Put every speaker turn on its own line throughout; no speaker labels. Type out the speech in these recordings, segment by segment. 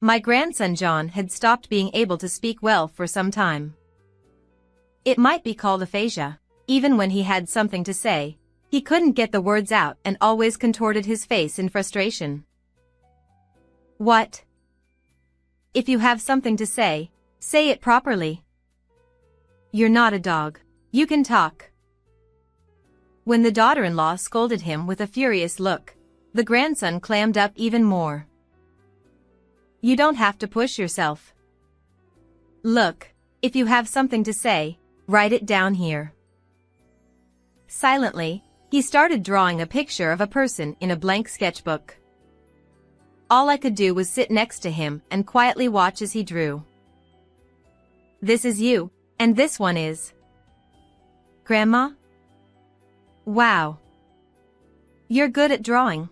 My grandson John had stopped being able to speak well for some time. It might be called aphasia. Even when he had something to say, he couldn't get the words out and always contorted his face in frustration. What? If you have something to say it properly. You're not a dog. You can talk. When the daughter-in-law scolded him with a furious look, the grandson clammed up even more. You don't have to push yourself. Look, if you have something to say, write it down here. Silently, he started drawing a picture of a person in a blank sketchbook. All I could do was sit next to him and quietly watch as he drew. This is you, and this one is Grandma? Wow. You're good at drawing.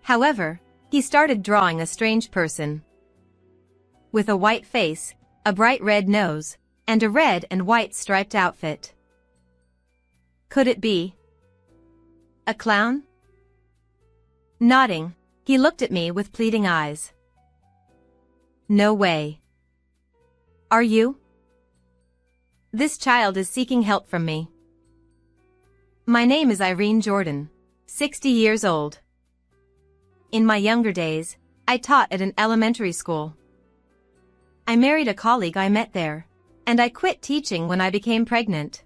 However, he started drawing a strange person. With a white face, a bright red nose, and a red and white striped outfit. Could it be a clown? Nodding, he looked at me with pleading eyes. No way. Are you? This child is seeking help from me. My name is Irene Jordan, 60 years old. In my younger days, I taught at an elementary school. I married a colleague I met there, and I quit teaching when I became pregnant.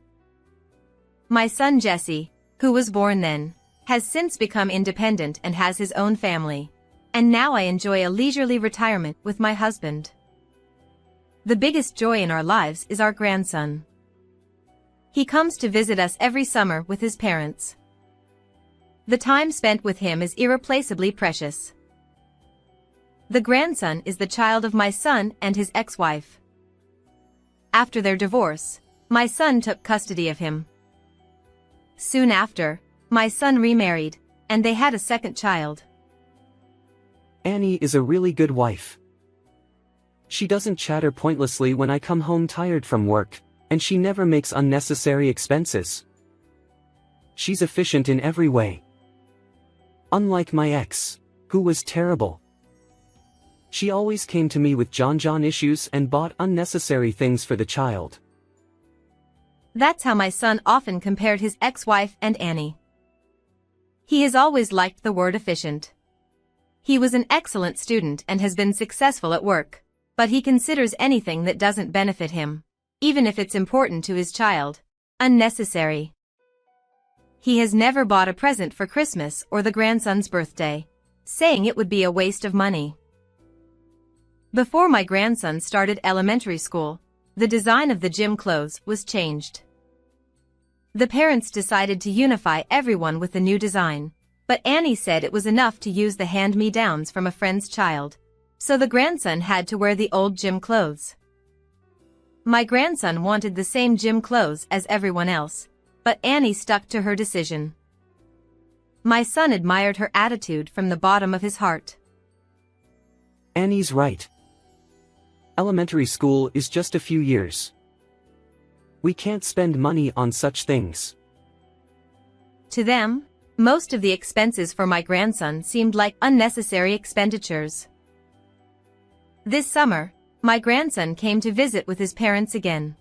My son Jesse, who was born then, has since become independent and has his own family, and now I enjoy a leisurely retirement with my husband. The biggest joy in our lives is our grandson. He comes to visit us every summer with his parents. The time spent with him is irreplaceably precious. The grandson is the child of my son and his ex-wife. After their divorce, my son took custody of him. Soon after, my son remarried, and they had a second child.
Annie is a really good wife. She doesn't chatter pointlessly when I come home tired from work, and she never makes unnecessary expenses. She's efficient in every way. Unlike my ex, who was terrible. She always came to me with John issues and bought unnecessary things for the child.
That's how my son often compared his ex-wife and Annie. He has always liked the word efficient. He was an excellent student and has been successful at work, but he considers anything that doesn't benefit him, even if it's important to his child, unnecessary. He has never bought a present for Christmas or the grandson's birthday, saying it would be a waste of money. Before my grandson started elementary school, the design of the gym clothes was changed. The parents decided to unify everyone with the new design, but Annie said it was enough to use the hand-me-downs from a friend's child, so the grandson had to wear the old gym clothes. My grandson wanted the same gym clothes as everyone else, but Annie stuck to her decision. My son admired her attitude from the bottom of his heart.
Annie's right. Elementary school is just a few years. We can't spend money on such things.
To them, most of the expenses for my grandson seemed like unnecessary expenditures. This summer, my grandson came to visit with his parents again.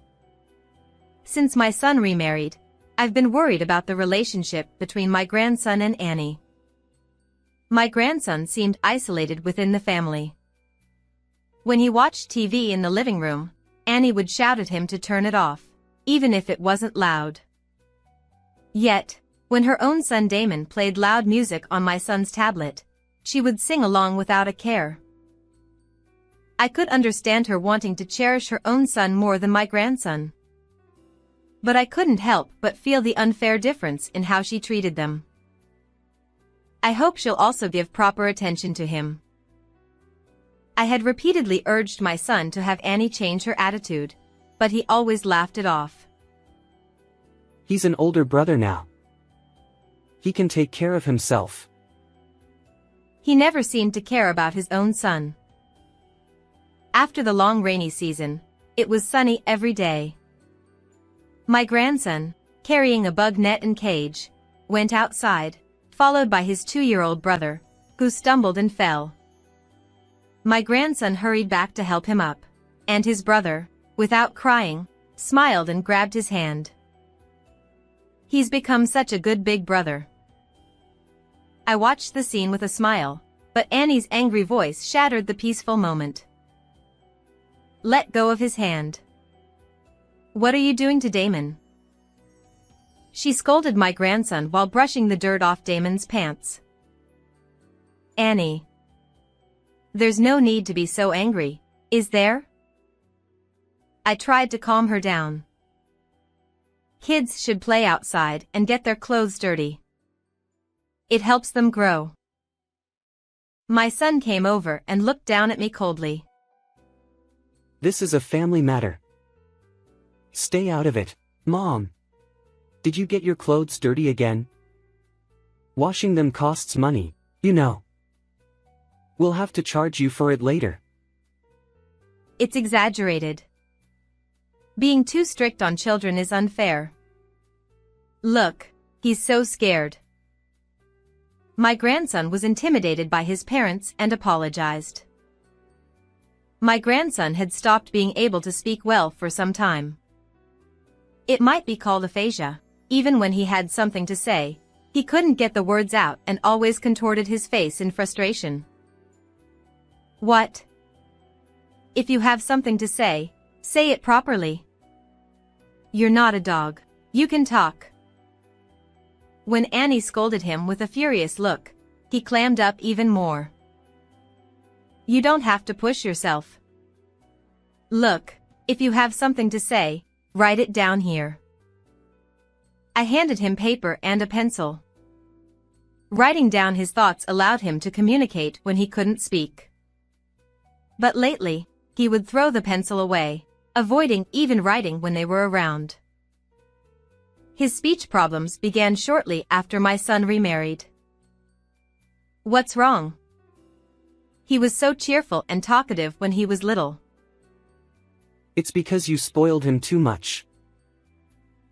Since my son remarried, I've been worried about the relationship between my grandson and Annie. My grandson seemed isolated within the family. When he watched TV in the living room, Annie would shout at him to turn it off, even if it wasn't loud. Yet, when her own son Damon played loud music on my son's tablet, she would sing along without a care. I could understand her wanting to cherish her own son more than my grandson. But I couldn't help but feel the unfair difference in how she treated them. I hope she'll also give proper attention to him. I had repeatedly urged my son to have Annie change her attitude, but he always laughed it off.
He's an older brother now. He can take care of himself.
He never seemed to care about his own son. After the long rainy season, it was sunny every day. My grandson, carrying a bug net and cage, went outside, followed by his 2-year-old brother, who stumbled and fell. My grandson hurried back to help him up, and his brother, without crying, smiled and grabbed his hand. He's become such a good big brother. I watched the scene with a smile, but Annie's angry voice shattered the peaceful moment. Let go of his hand. What are you doing to Damon? She scolded my grandson while brushing the dirt off Damon's pants. Annie. There's no need to be so angry, is there? I tried to calm her down. Kids should play outside and get their clothes dirty. It helps them grow. My son came over and looked down at me coldly.
This is a family matter. Stay out of it, Mom. Did you get your clothes dirty again? Washing them costs money, you know. We'll have to charge you for it later.
It's exaggerated. Being too strict on children is unfair. Look, he's so scared. My grandson was intimidated by his parents and apologized. My grandson had stopped being able to speak well for some time. It might be called aphasia. Even when he had something to say, he couldn't get the words out and always contorted his face in frustration. What? If you have something to say it properly. You're not a dog. You can talk. When Annie scolded him with a furious look, he clammed up even more. You don't have to push yourself. Look, if you have something to say, write it down here. I handed him paper and a pencil. Writing down his thoughts allowed him to communicate when he couldn't speak. But lately, he would throw the pencil away, avoiding even writing when they were around. His speech problems began shortly after my son remarried. What's wrong? He was so cheerful and talkative when he was little.
It's because you spoiled him too much.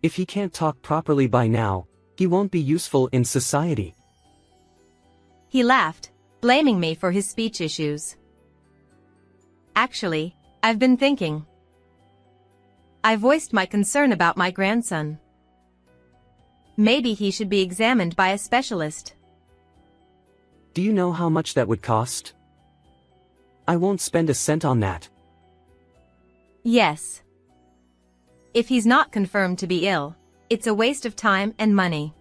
If he can't talk properly by now, he won't be useful in society.
He laughed, blaming me for his speech issues. Actually, I've been thinking. I voiced my concern about my grandson. Maybe he should be examined by a specialist.
Do you know how much that would cost? I won't spend a cent on that.
Yes. If he's not confirmed to be ill, it's a waste of time and money.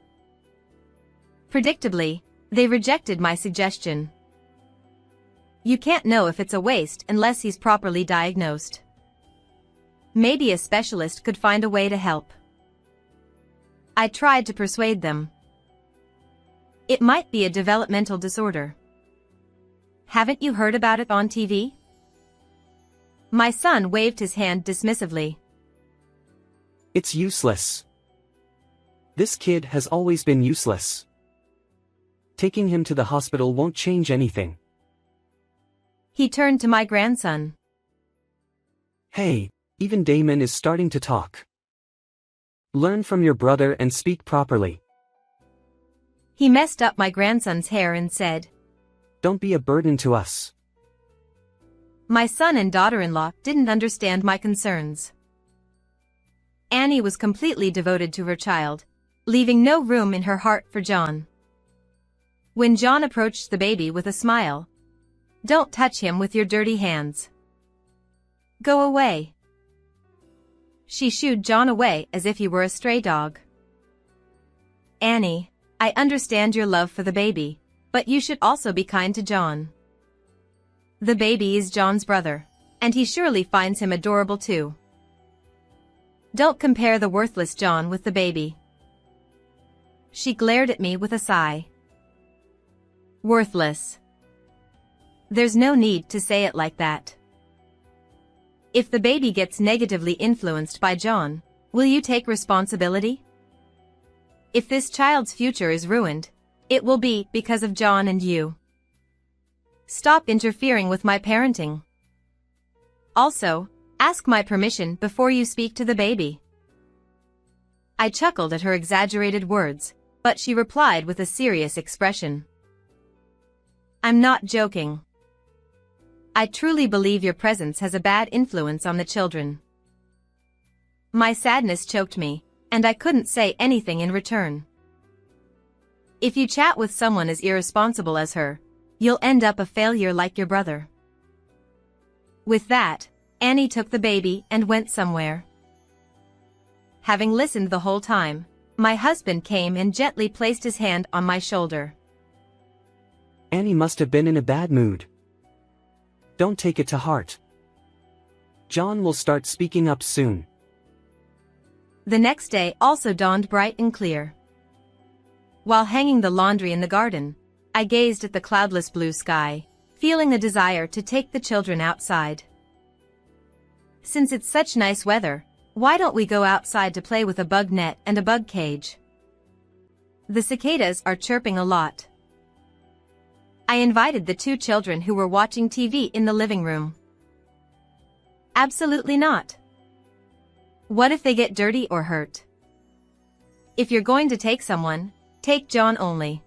Predictably, they rejected my suggestion. You can't know if it's a waste unless he's properly diagnosed. Maybe a specialist could find a way to help. I tried to persuade them. It might be a developmental disorder. Haven't you heard about it on TV? My son waved his hand dismissively.
It's useless. This kid has always been useless. Taking him to the hospital won't change anything.
He turned to my grandson.
Hey, even Damon is starting to talk. Learn from your brother and speak properly.
He messed up my grandson's hair and said,
Don't be a burden to us.
My son and daughter-in-law didn't understand my concerns. Annie was completely devoted to her child, leaving no room in her heart for John. When John approached the baby with a smile, "Don't touch him with your dirty hands. Go away." She shooed John away as if he were a stray dog. Annie, I understand your love for the baby, but you should also be kind to John. The baby is John's brother, and he surely finds him adorable too. Don't compare the worthless John with the baby. She glared at me with a sigh. Worthless. There's no need to say it like that. If the baby gets negatively influenced by John, will you take responsibility? If this child's future is ruined, it will be because of John and you. Stop interfering with my parenting. Also, ask my permission before you speak to the baby. I chuckled at her exaggerated words, but she replied with a serious expression. I'm not joking. I truly believe your presence has a bad influence on the children. My sadness choked me, and I couldn't say anything in return. If you chat with someone as irresponsible as her, you'll end up a failure like your brother. With that, Annie took the baby and went somewhere. Having listened the whole time, my husband came and gently placed his hand on my shoulder.
Annie must have been in a bad mood. Don't take it to heart. John will start speaking up soon.
The next day also dawned bright and clear. While hanging the laundry in the garden, I gazed at the cloudless blue sky, feeling a desire to take the children outside. Since it's such nice weather, why don't we go outside to play with a bug net and a bug cage? The cicadas are chirping a lot. I invited the two children who were watching TV in the living room. Absolutely not. What if they get dirty or hurt? If you're going to take someone, take John only.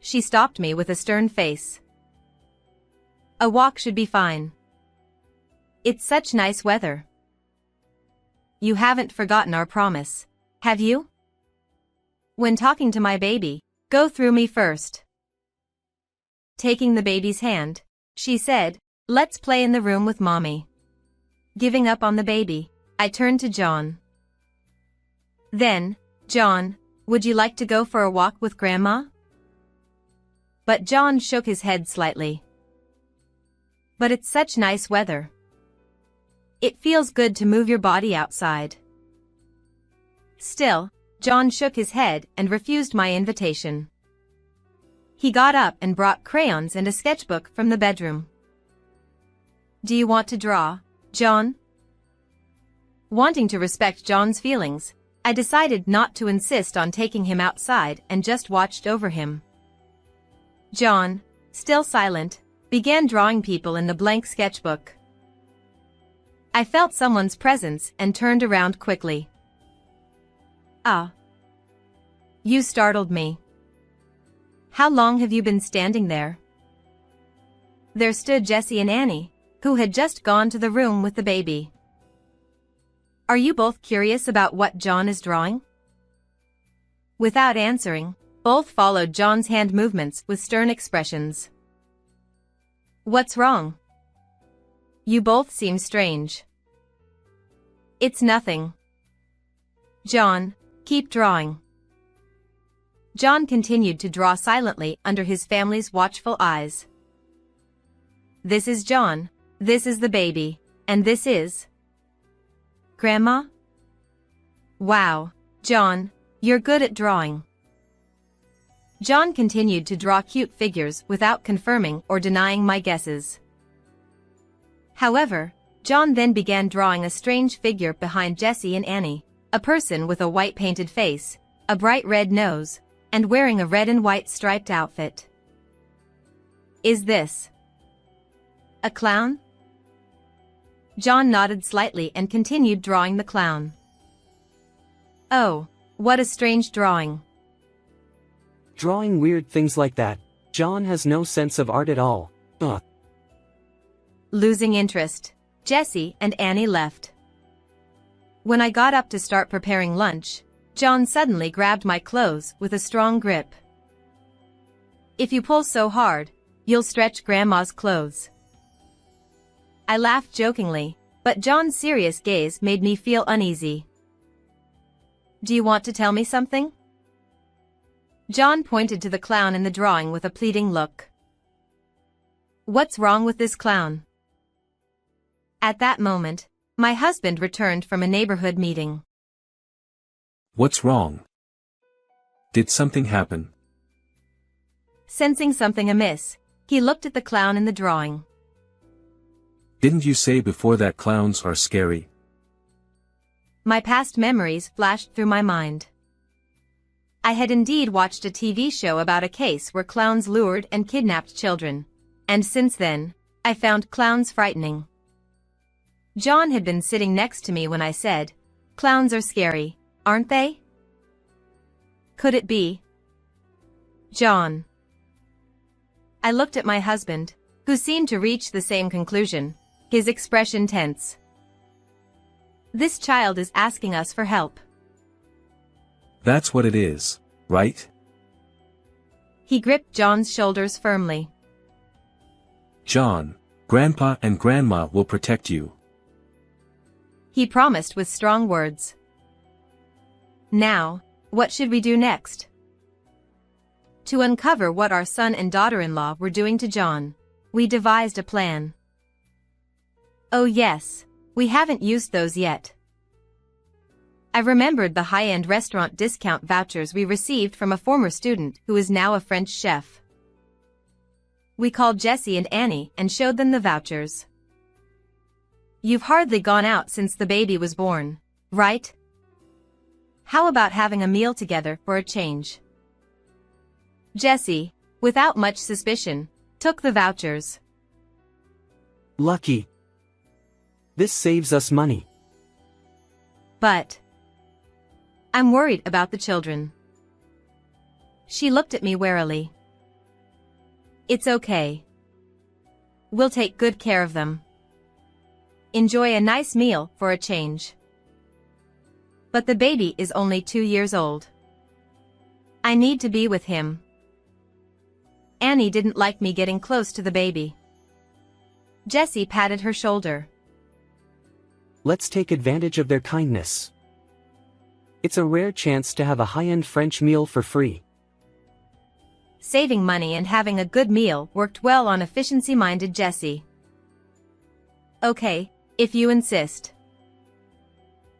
She stopped me with a stern face. A walk should be fine. It's such nice weather. You haven't forgotten our promise, have you? When talking to my baby, go through me first. Taking the baby's hand, she said, "Let's play in the room with mommy." Giving up on the baby, I turned to John. Then, "John, would you like to go for a walk with Grandma?" But John shook his head slightly. "But it's such nice weather. It feels good to move your body outside." Still, John shook his head and refused my invitation. He got up and brought crayons and a sketchbook from the bedroom. "Do you want to draw, John?" Wanting to respect John's feelings, I decided not to insist on taking him outside and just watched over him. John, still silent, began drawing people in the blank sketchbook. I felt someone's presence and turned around quickly. "Ah. You startled me. How long have you been standing there?" There stood Jessie and Annie, who had just gone to the room with the baby. "Are you both curious about what John is drawing?" Without answering, both followed John's hand movements with stern expressions. "What's wrong? You both seem strange." "It's nothing. John, keep drawing." John continued to draw silently under his family's watchful eyes. "This is John, this is the baby, and this is Grandma?" "Wow, John, you're good at drawing." John continued to draw cute figures without confirming or denying my guesses. However, John then began drawing a strange figure behind Jessie and Annie, a person with a white painted face, a bright red nose, and wearing a red and white striped outfit. "Is this a clown?" John nodded slightly and continued drawing the clown. "Oh, what a strange drawing."
Drawing weird things like that. John has no sense of art at all. Ugh.
Losing interest, Jessie and Annie left. When I got up to start preparing lunch, John suddenly grabbed my clothes with a strong grip. "If you pull so hard, you'll stretch Grandma's clothes." I laughed jokingly, but John's serious gaze made me feel uneasy. "Do you want to tell me something?" John pointed to the clown in the drawing with a pleading look. "What's wrong with this clown?" At that moment, my husband returned from a neighborhood meeting.
"What's wrong? Did something happen?"
Sensing something amiss, he looked at the clown in the drawing.
"Didn't you say before that clowns are scary?"
My past memories flashed through my mind. I had indeed watched a TV show about a case where clowns lured and kidnapped children, and since then, I found clowns frightening. John had been sitting next to me when I said, "Clowns are scary, aren't they?" Could it be John? I looked at my husband, who seemed to reach the same conclusion, his expression tense. This child is asking us for help.
That's what it is, right?
He gripped John's shoulders firmly.
John, Grandpa and Grandma will protect you.
He promised with strong words. Now, what should we do next? To uncover what our son and daughter-in-law were doing to John, we devised a plan. Oh yes, we haven't used those yet. I remembered the high-end restaurant discount vouchers we received from a former student who is now a French chef. We called Jessie and Annie and showed them the vouchers. You've hardly gone out since the baby was born, right? How about having a meal together for a change? Jessie, without much suspicion, took the vouchers.
Lucky. This saves us money.
But I'm worried about the children. She looked at me warily. It's okay. We'll take good care of them. Enjoy a nice meal for a change. But the baby is only 2 years old. I need to be with him. Annie didn't like me getting close to the baby. Jessie patted her shoulder.
Let's take advantage of their kindness. It's a rare chance to have a high-end French meal for free.
Saving money and having a good meal worked well on efficiency-minded Jessie. Okay, if you insist.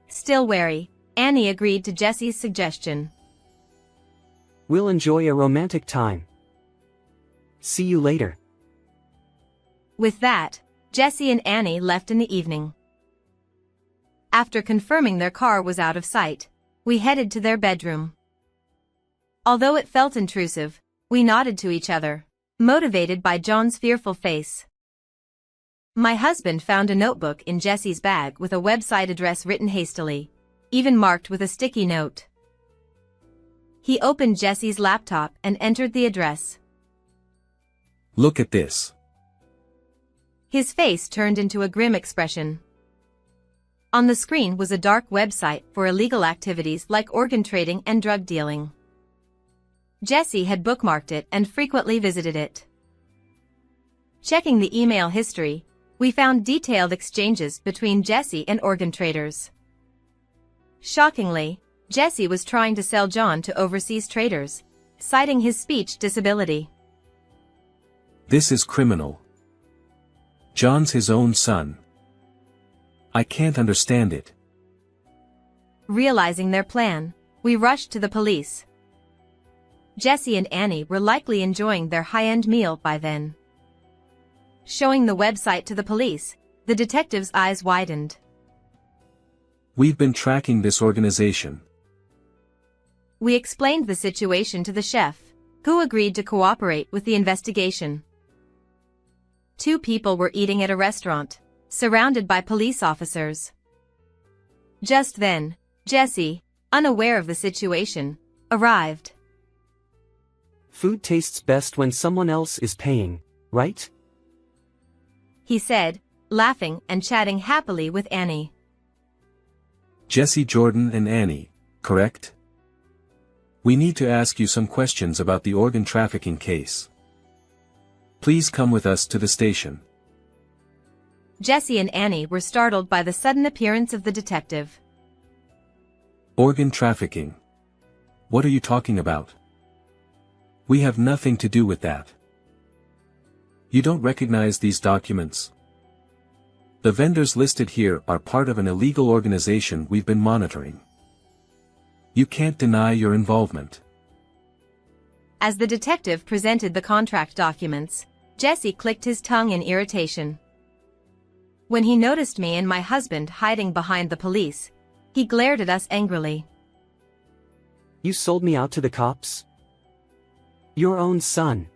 Still wary, Annie agreed to Jessie's suggestion.
We'll enjoy a romantic time. See you later.
With that, Jessie and Annie left in the evening. After confirming their car was out of sight, we headed to their bedroom. Although it felt intrusive, we nodded to each other, motivated by John's fearful face. My husband found a notebook in Jessie's bag with a website address written hastily, even marked with a sticky note. He opened Jessie's laptop and entered the address.
Look at this.
His face turned into a grim expression. On the screen was a dark website for illegal activities like organ trading and drug dealing. Jessie had bookmarked it and frequently visited it. Checking the email history, we found detailed exchanges between Jessie and organ traders. Shockingly, Jessie was trying to sell John to overseas traders, citing his speech disability.
This is criminal. John's his own son. I can't understand it.
Realizing their plan, we rushed to the police. Jessie and Annie were likely enjoying their high-end meal by then. Showing the website to the police, the detective's eyes widened.
We've been tracking this organization.
We explained the situation to the chef, who agreed to cooperate with the investigation. 2 people were eating at a restaurant, surrounded by police officers. Just then, Jessie, unaware of the situation, arrived.
Food tastes best when someone else is paying, right?
He said, laughing and chatting happily with Annie.
Jessie, Jordan and Annie, correct? We need to ask you some questions about the organ trafficking case. Please come with us to the station.
Jessie and Annie were startled by the sudden appearance of the detective.
Organ trafficking. What are you talking about? We have nothing to do with that. You don't recognize these documents? The vendors listed here are part of an illegal organization we've been monitoring. You can't deny your involvement.
As the detective presented the contract documents, Jessie clicked his tongue in irritation. When he noticed me and my husband hiding behind the police, he glared at us angrily.
You sold me out to the cops? Your own son.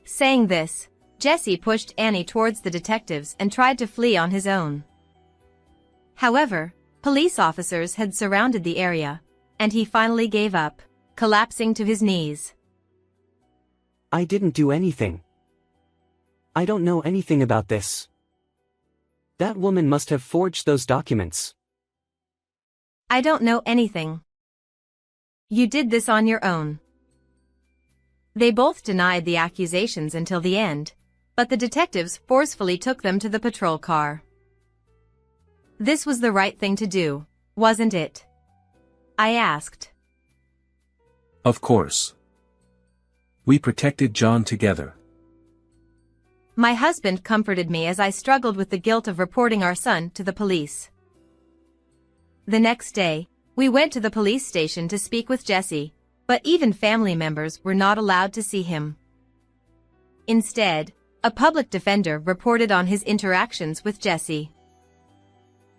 Saying this, Jessie pushed Annie towards the detectives and tried to flee on his own. However, police officers had surrounded the area, and he finally gave up, collapsing to his knees.
I didn't do anything. I don't know anything about this. That woman must have forged those documents.
I don't know anything. You did this on your own. They both denied the accusations until the end, but the detectives forcefully took them to the patrol car. This was the right thing to do, wasn't it? I asked.
Of course. We protected John together.
My husband comforted me as I struggled with the guilt of reporting our son to the police. The next day, we went to the police station to speak with Jesse, but even family members were not allowed to see him. Instead, a public defender reported on his interactions with Jesse.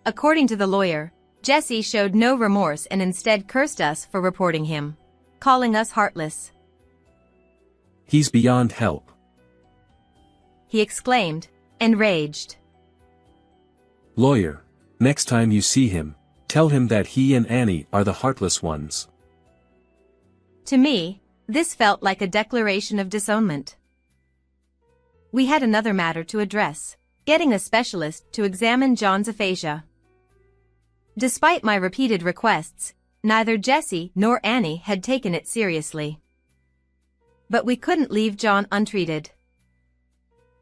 According to the lawyer, Jesse showed no remorse and instead cursed us for reporting him, calling us heartless.
He's beyond help.
He exclaimed, enraged.
Lawyer, next time you see him, tell him that he and Annie are the heartless ones.
To me, this felt like a declaration of disownment. We had another matter to address, getting a specialist to examine John's aphasia. Despite my repeated requests, neither Jesse nor Annie had taken it seriously. But we couldn't leave John untreated.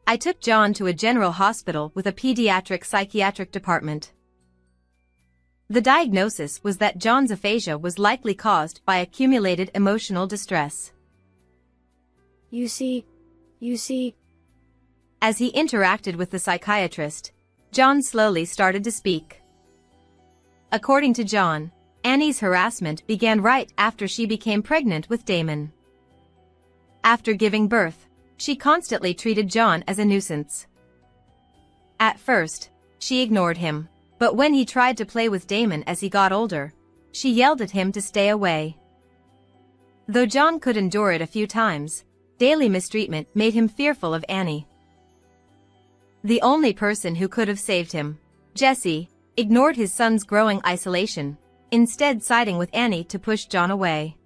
I took John to a general hospital with a pediatric psychiatric department. The diagnosis was that John's aphasia was likely caused by accumulated emotional distress.
You see.
As he interacted with the psychiatrist, John slowly started to speak. According to John, Annie's harassment began right after she became pregnant with Damon. After giving birth, she constantly treated John as a nuisance. At first, she ignored him, but when he tried to play with Damon as he got older, she yelled at him to stay away. Though John could endure it a few times, daily mistreatment made him fearful of Annie. The only person who could have saved him, Jesse, ignored his son's growing isolation, instead siding with Annie to push John away.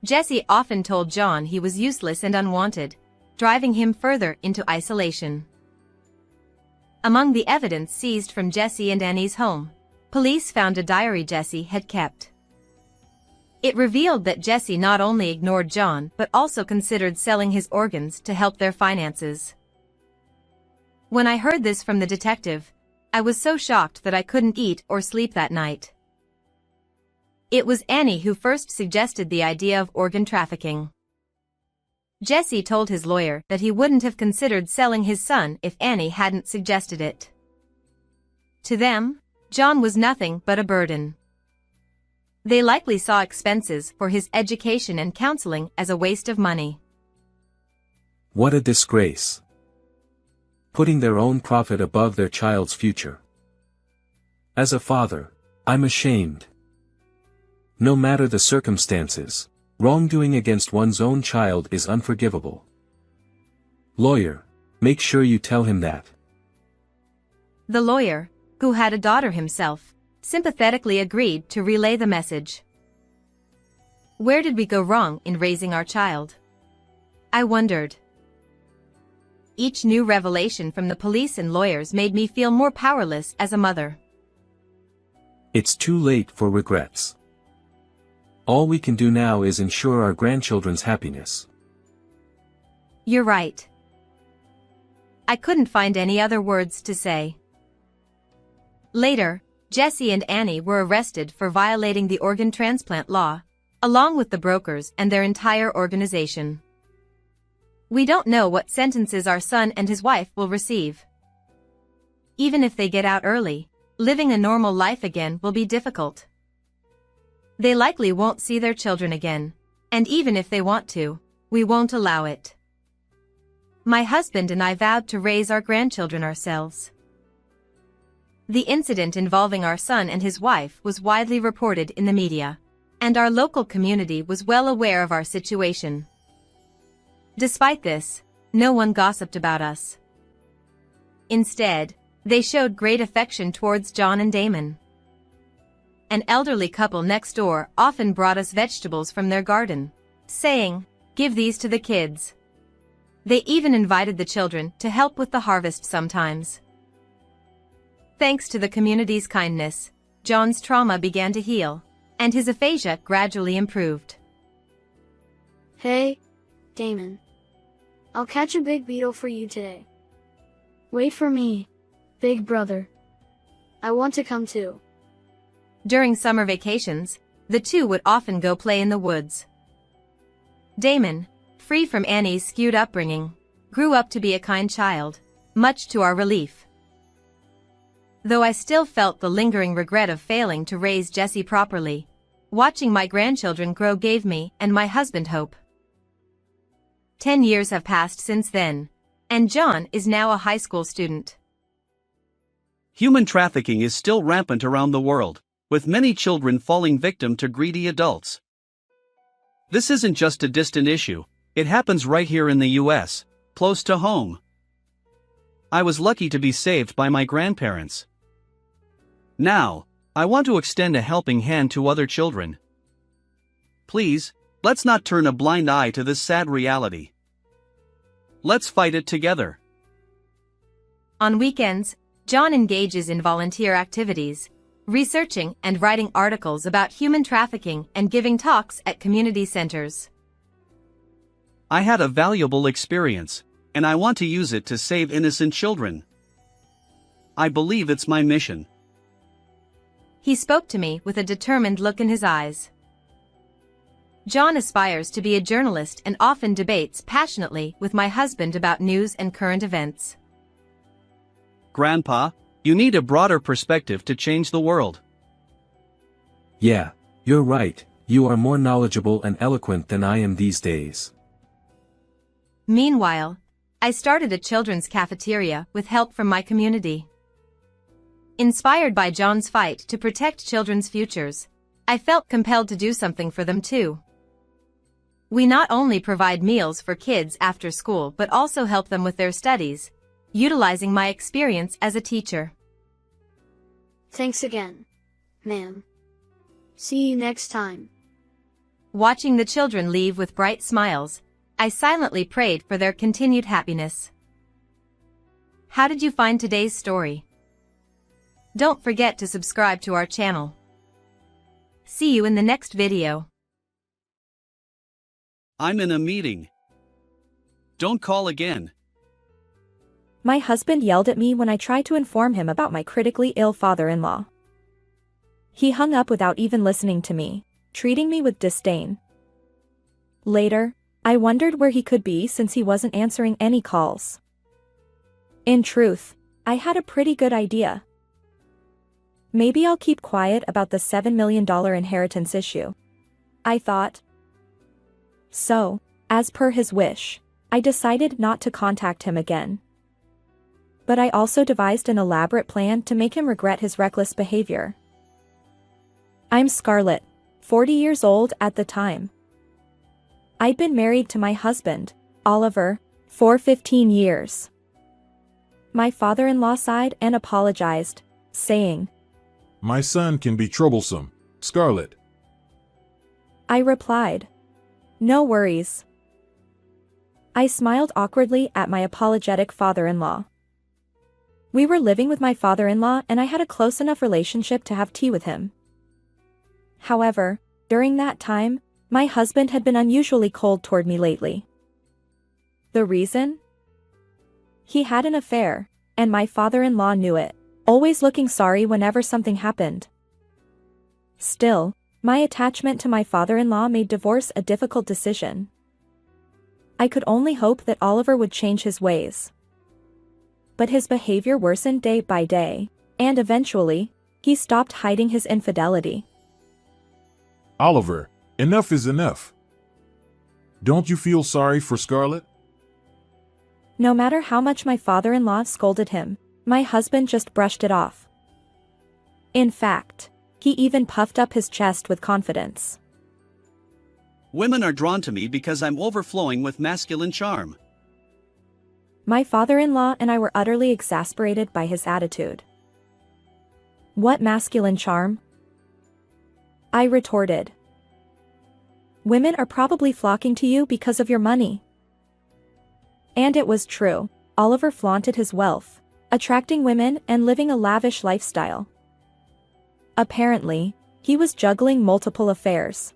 Jesse often told John he was useless and unwanted, driving him further into isolation. Among the evidence seized from Jesse and Annie's home, police found a diary Jesse had kept. It revealed that Jesse not only ignored John but also considered selling his organs to help their finances. When I heard this from the detective, I was so shocked that I couldn't eat or sleep that night. It was Annie who first suggested the idea of organ trafficking. Jesse told his lawyer that he wouldn't have considered selling his son if Annie hadn't suggested it. To them, John was nothing but a burden. They likely saw expenses for his education and counseling as a waste of money.
What a disgrace. Putting their own profit above their child's future. As a father, I'm ashamed. No matter the circumstances, wrongdoing against one's own child is unforgivable. Lawyer, make sure you tell him that.
The lawyer, who had a daughter himself, sympathetically agreed to relay the message. Where did we go wrong in raising our child? I wondered. Each new revelation from the police and lawyers made me feel more powerless as a mother.
It's too late for regrets. All we can do now is ensure our grandchildren's happiness.
You're right. I couldn't find any other words to say. Later, Jesse and Annie were arrested for violating the organ transplant law, along with the brokers and their entire organization. We don't know what sentences our son and his wife will receive. Even if they get out early, living a normal life again will be difficult. They likely won't see their children again, and even if they want to, we won't allow it. My husband and I vowed to raise our grandchildren ourselves. The incident involving our son and his wife was widely reported in the media, and our local community was well aware of our situation. Despite this, no one gossiped about us. Instead, they showed great affection towards John and Damon. An elderly couple next door often brought us vegetables from their garden, saying, "Give these to the kids." They even invited the children to help with the harvest sometimes. Thanks to the community's kindness, John's trauma began to heal, and his aphasia gradually improved.
Hey, Damon. I'll catch a big beetle for you today. Wait for me, big brother. I want to come too.
During summer vacations, the two would often go play in the woods. Damon, free from Annie's skewed upbringing, grew up to be a kind child, much to our relief. Though I still felt the lingering regret of failing to raise Jessie properly, watching my grandchildren grow gave me and my husband hope. 10 years have passed since then, and John is now a high school student.
Human trafficking is still rampant around the world, with many children falling victim to greedy adults. This isn't just a distant issue, it happens right here in the US, close to home. I was lucky to be saved by my grandparents. Now, I want to extend a helping hand to other children. Please, let's not turn a blind eye to this sad reality. Let's fight it together.
On weekends, John engages in volunteer activities, researching and writing articles about human trafficking and giving talks at community centers.
I had a valuable experience, and I want to use it to save innocent children. I believe it's my mission.
He spoke to me with a determined look in his eyes. John aspires to be a journalist and often debates passionately with my husband about news and current events.
Grandpa, you need a broader perspective to change the world.
Yeah, you're right, you are more knowledgeable and eloquent than I am these days.
Meanwhile, I started a children's cafeteria with help from my community. Inspired by John's fight to protect children's futures, I felt compelled to do something for them too. We not only provide meals for kids after school but also help them with their studies, utilizing my experience as a teacher.
Thanks again, ma'am. See you next time.
Watching the children leave with bright smiles, I silently prayed for their continued happiness. How did you find today's story? Don't forget to subscribe to our channel. See you in the next video.
I'm in a meeting. Don't call again.
My husband yelled at me when I tried to inform him about my critically ill father-in-law. He hung up without even listening to me, treating me with disdain. Later, I wondered where he could be since he wasn't answering any calls. In truth, I had a pretty good idea. Maybe I'll keep quiet about the $7 million inheritance issue, I thought. So, as per his wish, I decided not to contact him again. But I also devised an elaborate plan to make him regret his reckless behavior. I'm Scarlett, 40 years old at the time. I'd been married to my husband, Oliver, for 15 years. My father-in-law sighed and apologized, saying,
"My son can be troublesome, Scarlett."
I replied, "No worries." I smiled awkwardly at my apologetic father-in-law. We were living with my father-in-law and I had a close enough relationship to have tea with him. However, during that time, my husband had been unusually cold toward me lately. The reason? He had an affair, and my father-in-law knew it, always looking sorry whenever something happened. Still, my attachment to my father-in-law made divorce a difficult decision. I could only hope that Oliver would change his ways. But his behavior worsened day by day, and eventually, he stopped hiding his infidelity.
Oliver, enough is enough. Don't you feel sorry for Scarlett?
No matter how much my father-in-law scolded him, my husband just brushed it off. In fact, he even puffed up his chest with confidence.
Women are drawn to me because I'm overflowing with masculine charm.
My father-in-law and I were utterly exasperated by his attitude. What masculine charm? I retorted. Women are probably flocking to you because of your money. And it was true. Oliver flaunted his wealth, attracting women and living a lavish lifestyle. Apparently, he was juggling multiple affairs.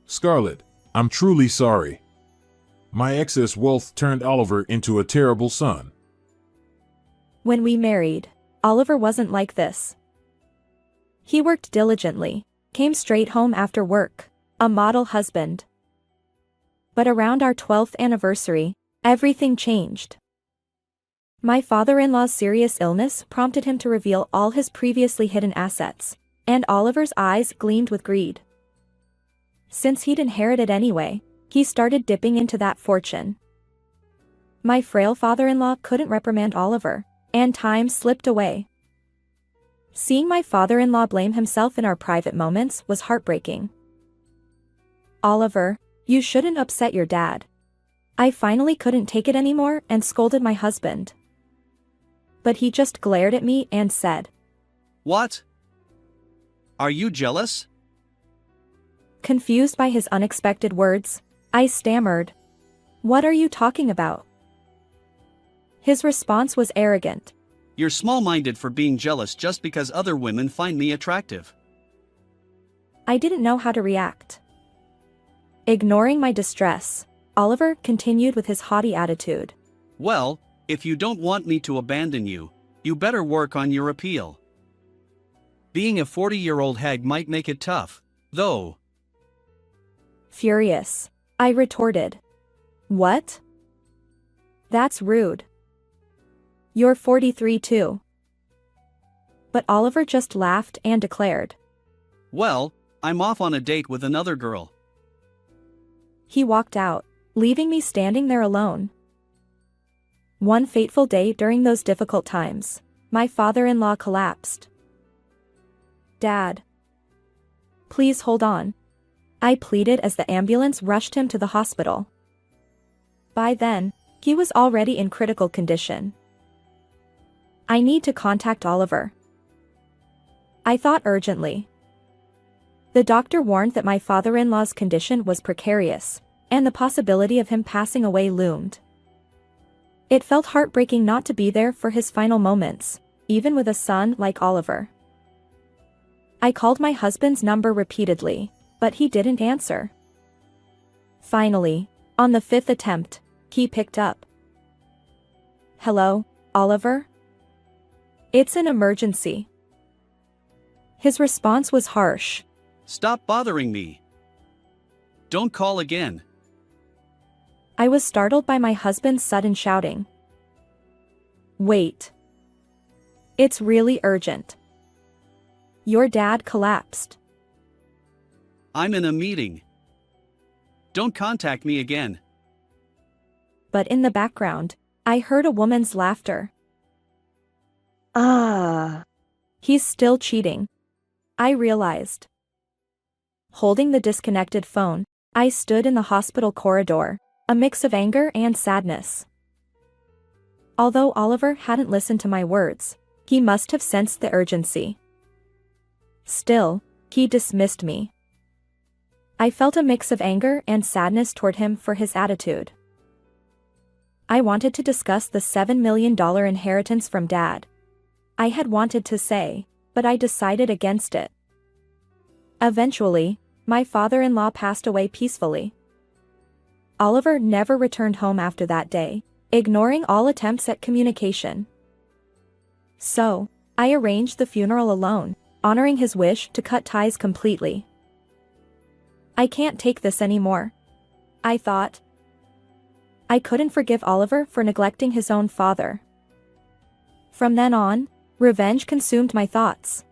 Scarlett, I'm truly sorry. My excess wealth turned Oliver into a terrible son.
When we married, Oliver wasn't like this. He worked diligently, came straight home after work, a model husband. But around our 12th anniversary, everything changed. My father-in-law's serious illness prompted him to reveal all his previously hidden assets, and Oliver's eyes gleamed with greed. Since he'd inherited anyway, he started dipping into that fortune. My frail father-in-law couldn't reprimand Oliver, and time slipped away. Seeing my father-in-law blame himself in our private moments was heartbreaking. Oliver, you shouldn't upset your dad. I finally couldn't take it anymore and scolded my husband. But he just glared at me and said,
What? Are you jealous?
Confused by his unexpected words, I stammered, What are you talking about? His response was arrogant.
You're small-minded for being jealous just because other women find me attractive.
I didn't know how to react. Ignoring my distress, Oliver continued with his haughty attitude.
Well, if you don't want me to abandon you, you better work on your appeal. Being a 40-year-old hag might make it tough, though.
Furious, I retorted. What? That's rude. You're 43 too. But Oliver just laughed and declared.
Well, I'm off on a date with another girl.
He walked out, leaving me standing there alone. One fateful day during those difficult times, my father-in-law collapsed. Dad. Please hold on. I pleaded as the ambulance rushed him to the hospital. By then, he was already in critical condition. I need to contact Oliver. I thought urgently. The doctor warned that my father-in-law's condition was precarious, and the possibility of him passing away loomed. It felt heartbreaking not to be there for his final moments, even with a son like Oliver. I called my husband's number repeatedly, but he didn't answer. Finally, on the 5th attempt, he picked up. Hello, Oliver? It's an emergency. His response was harsh.
Stop bothering me. Don't call again.
I was startled by my husband's sudden shouting. Wait. It's really urgent. Your dad collapsed.
I'm in a meeting. Don't contact me again.
But in the background, I heard a woman's laughter. Ah. He's still cheating. I realized. Holding the disconnected phone, I stood in the hospital corridor, a mix of anger and sadness. Although Oliver hadn't listened to my words, he must have sensed the urgency. Still, he dismissed me. I felt a mix of anger and sadness toward him for his attitude. I wanted to discuss the $7 million inheritance from Dad. I had wanted to say, but I decided against it. Eventually, my father-in-law passed away peacefully. Oliver never returned home after that day, ignoring all attempts at communication. So, I arranged the funeral alone, honoring his wish to cut ties completely. I can't take this anymore, I thought. I couldn't forgive Oliver for neglecting his own father. From then on, revenge consumed my thoughts.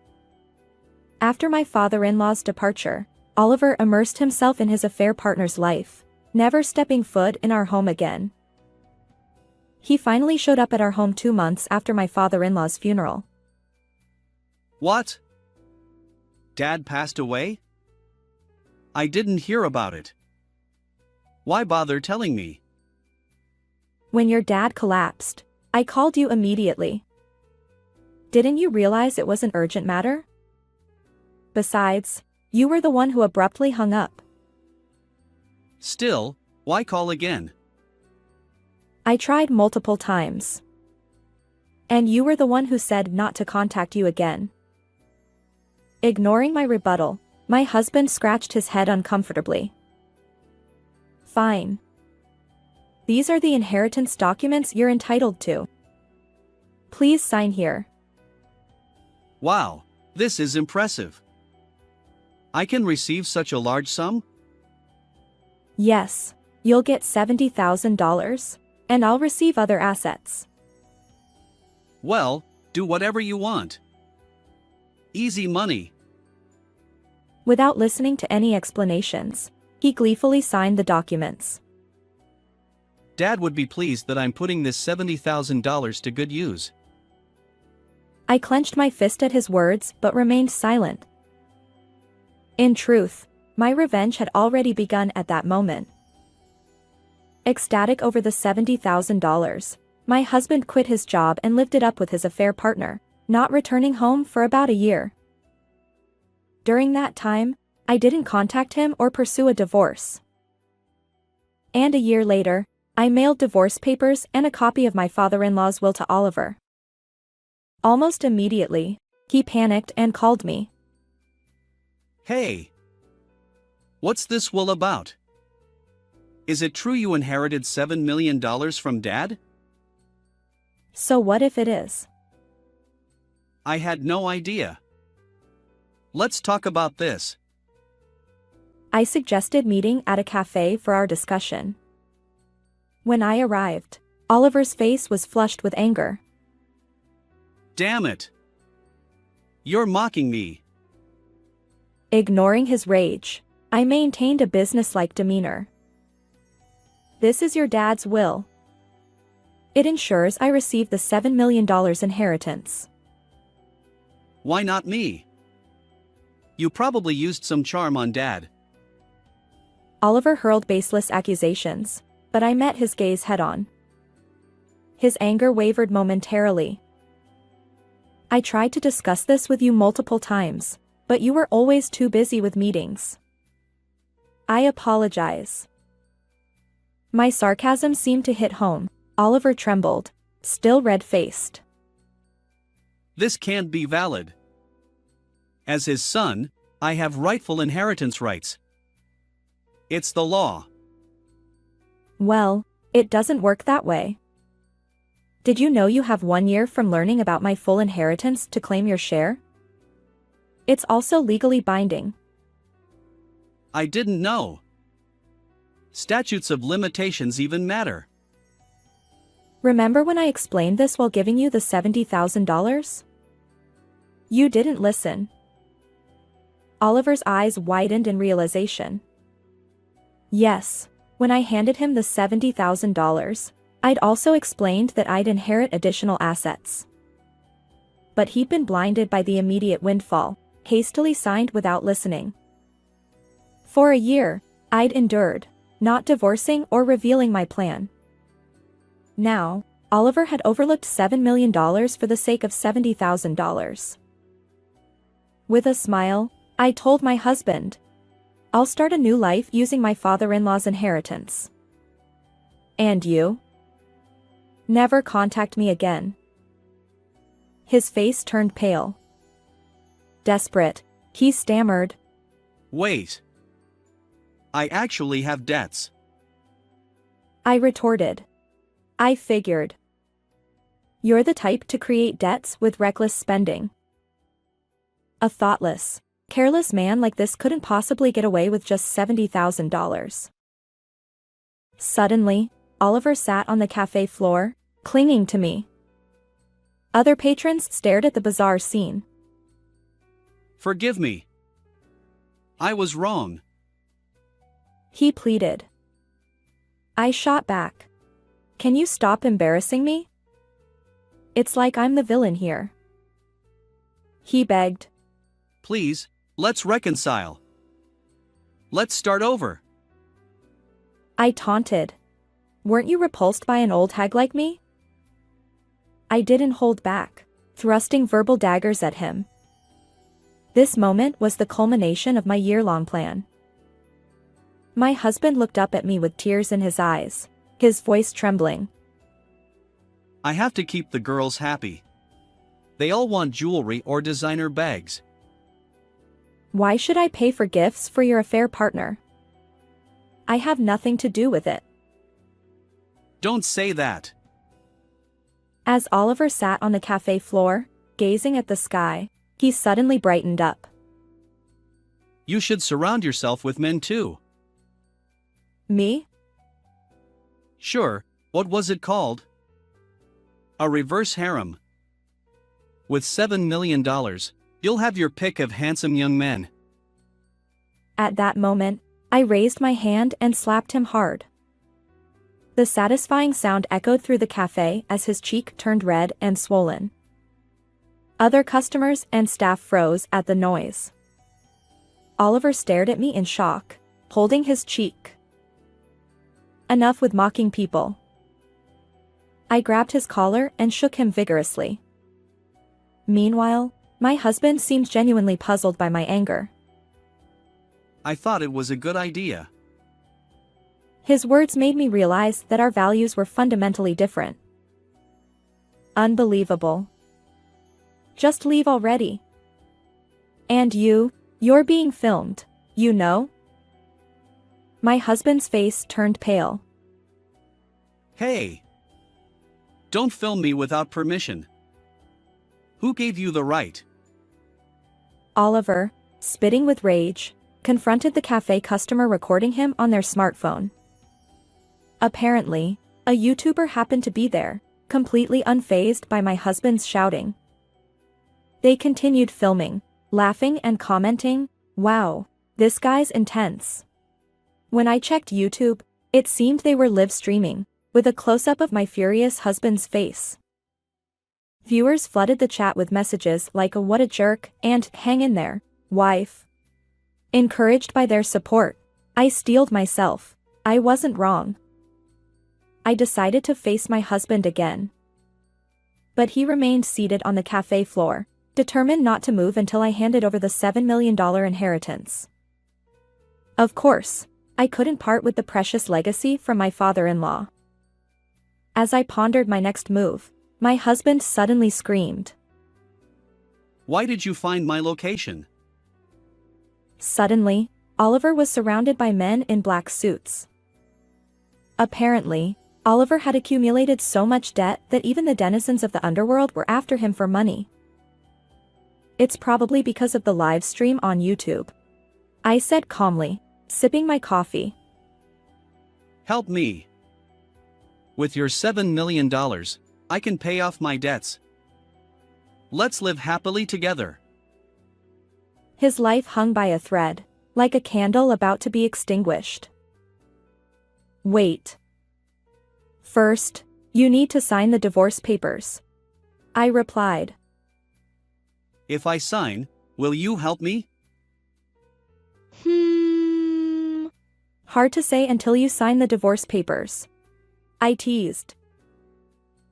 After my father-in-law's departure, Oliver immersed himself in his affair partner's life, never stepping foot in our home again. He finally showed up at our home 2 months after my father-in-law's funeral.
What? Dad passed away? I didn't hear about it. Why bother telling me?
When your dad collapsed, I called you immediately. Didn't you realize it was an urgent matter? Besides, you were the one who abruptly hung up.
Still, why call again?
I tried multiple times. And you were the one who said not to contact you again. Ignoring my rebuttal, my husband scratched his head uncomfortably. Fine. These are the inheritance documents you're entitled to. Please sign here.
Wow, this is impressive. I can receive such a large sum?
Yes, you'll get $70,000, and I'll receive other assets.
Well, do whatever you want. Easy money.
Without listening to any explanations, he gleefully signed the documents.
Dad would be pleased that I'm putting this $70,000 to good use.
I clenched my fist at his words but remained silent. In truth, my revenge had already begun at that moment. Ecstatic over the $70,000, my husband quit his job and lived it up with his affair partner, not returning home for about a year. During that time, I didn't contact him or pursue a divorce. And a year later, I mailed divorce papers and a copy of my father-in-law's will to Oliver. Almost immediately, he panicked and called me.
Hey! What's this will about? Is it true you inherited $7 million from Dad?
So what if it is?
I had no idea. Let's talk about this.
I suggested meeting at a cafe for our discussion. When I arrived, Oliver's face was flushed with anger.
Damn it! You're mocking me.
Ignoring his rage, I maintained a businesslike demeanor. This is your dad's will. It ensures I receive the $7 million inheritance.
Why not me? You probably used some charm on Dad.
Oliver hurled baseless accusations, but I met his gaze head-on. His anger wavered momentarily. I tried to discuss this with you multiple times, but you were always too busy with meetings. I apologize. My sarcasm seemed to hit home. Oliver trembled, still red-faced.
This can't be valid. As his son, I have rightful inheritance rights. It's the law.
Well, it doesn't work that way. Did you know you have 1 year from learning about my full inheritance to claim your share? It's also legally binding.
I didn't know. Statutes of limitations even matter.
Remember when I explained this while giving you the $70,000? You didn't listen. Oliver's eyes widened in realization. Yes, when I handed him the $70,000, I'd also explained that I'd inherit additional assets. But he'd been blinded by the immediate windfall, hastily signed without listening. For a year, I'd endured, not divorcing or revealing my plan. Now, Oliver had overlooked $7 million for the sake of $70,000. With a smile, I told my husband, I'll start a new life using my father-in-law's inheritance. And you? Never contact me again. His face turned pale. Desperate, he stammered.
Wait. I actually have debts.
I retorted. I figured. You're the type to create debts with reckless spending. A thoughtless, careless man like this couldn't possibly get away with just $70,000. Suddenly, Oliver sat on the cafe floor, clinging to me. Other patrons stared at the bizarre scene.
Forgive me. I was wrong.
He pleaded. I shot back. Can you stop embarrassing me? It's like I'm the villain here. He begged.
Please, let's reconcile. Let's start over.
I taunted. Weren't you repulsed by an old hag like me? I didn't hold back, thrusting verbal daggers at him. This moment was the culmination of my year-long plan. My husband looked up at me with tears in his eyes, his voice trembling.
I have to keep the girls happy. They all want jewelry or designer bags.
Why should I pay for gifts for your affair partner? I have nothing to do with it.
Don't say that.
As Oliver sat on the cafe floor, gazing at the sky, he suddenly brightened up.
You should surround yourself with men too.
Me?
Sure, what was it called? A reverse harem. With $7 million, you'll have your pick of handsome young men.
At that moment, I raised my hand and slapped him hard. The satisfying sound echoed through the cafe as his cheek turned red and swollen. Other customers and staff froze at the noise. Oliver stared at me in shock, holding his cheek. Enough with mocking people. I grabbed his collar and shook him vigorously. Meanwhile, my husband seemed genuinely puzzled by my anger.
I thought it was a good idea.
His words made me realize that our values were fundamentally different. Unbelievable. Just leave already. And you're being filmed, you know? My husband's face turned pale.
Hey! Don't film me without permission. Who gave you the right?
Oliver, spitting with rage, confronted the cafe customer recording him on their smartphone. Apparently, a YouTuber happened to be there, completely unfazed by my husband's shouting. They continued filming, laughing and commenting, "Wow, this guy's intense." When I checked YouTube, it seemed they were live streaming, with a close-up of my furious husband's face. Viewers flooded the chat with messages like a "what a jerk" and "hang in there, wife." Encouraged by their support, I steeled myself. I wasn't wrong. I decided to face my husband again. But he remained seated on the cafe floor, determined not to move until I handed over the $7 million inheritance. Of course, I couldn't part with the precious legacy from my father-in-law. As I pondered my next move, my husband suddenly screamed.
Why did you find my location?
Suddenly, Oliver was surrounded by men in black suits. Apparently, Oliver had accumulated so much debt that even the denizens of the underworld were after him for money. It's probably because of the live stream on YouTube, I said calmly, sipping my coffee.
Help me. With your $7 million, I can pay off my debts. Let's live happily together.
His life hung by a thread, like a candle about to be extinguished. Wait. First, you need to sign the divorce papers. I replied.
If I sign, will you help me?
Hard to say until you sign the divorce papers. I teased.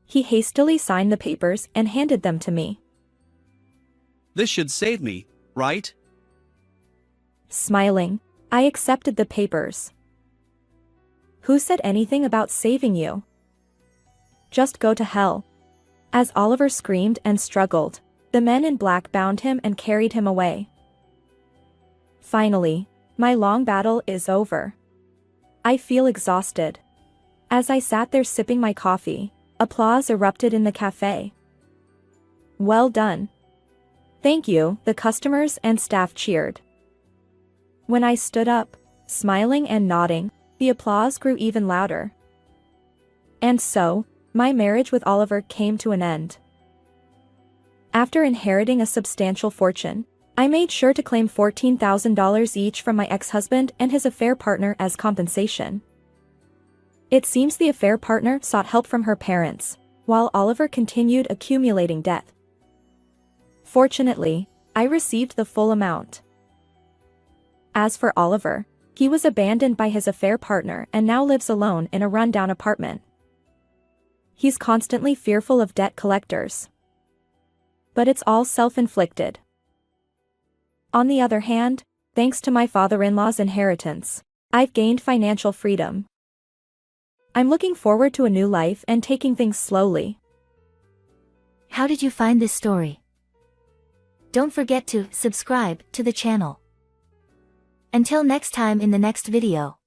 He hastily signed the papers and handed them to me.
This should save me, right?
Smiling, I accepted the papers. Who said anything about saving you? Just go to hell. As Oliver screamed and struggled, the men in black bound him and carried him away. Finally, my long battle is over. I feel exhausted. As I sat there sipping my coffee, applause erupted in the cafe. Well done. Thank you, the customers and staff cheered. When I stood up, smiling and nodding, the applause grew even louder. And so, my marriage with Oliver came to an end. After inheriting a substantial fortune, I made sure to claim $14,000 each from my ex-husband and his affair partner as compensation. It seems the affair partner sought help from her parents, while Oliver continued accumulating debt. Fortunately, I received the full amount. As for Oliver, he was abandoned by his affair partner and now lives alone in a rundown apartment. He's constantly fearful of debt collectors. But it's all self-inflicted. On the other hand, thanks to my father-in-law's inheritance, I've gained financial freedom. I'm looking forward to a new life and taking things slowly.
How did you find this story? Don't forget to subscribe to the channel. Until next time in the next video.